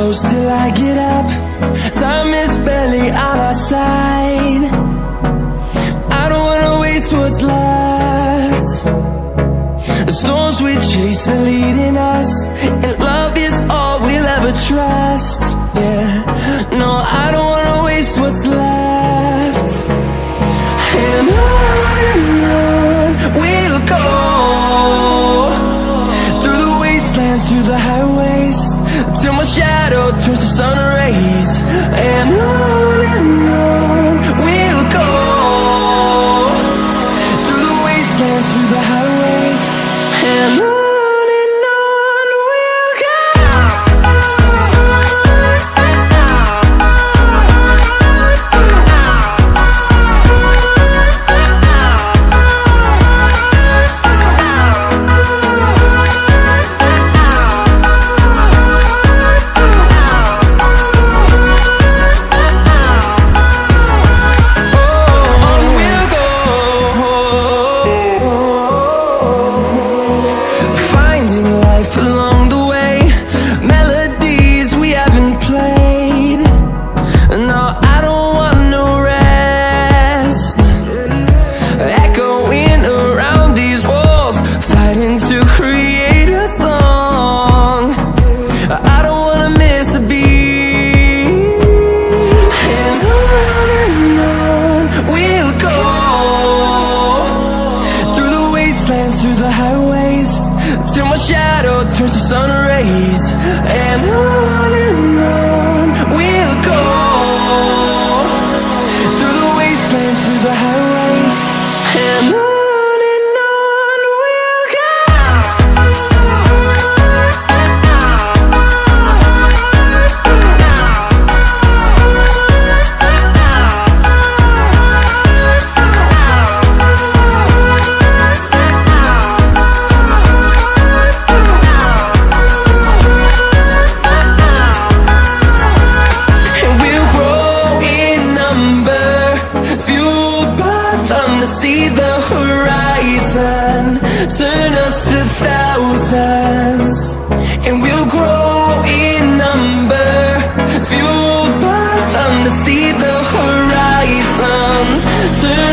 close till I get up. Time is barely on our side. I don't wanna waste what's left. The storms we chase are leading us, and love is all we'll ever trust. Yeah, no, I don't wanna waste what's left. And on we'll go, through the wastelands, through the highways, till my shadow turns to sun rays. And on we'll go, through the wastelands, through the highways, and on we'll go. Through the highways, till my shadow turns to sun rays. And on we'll go, through the wastelands, through the highways, and on we'll go. See the horizon, turn us to thousands, and we'll grow in number, fueled by them to see the horizon, turn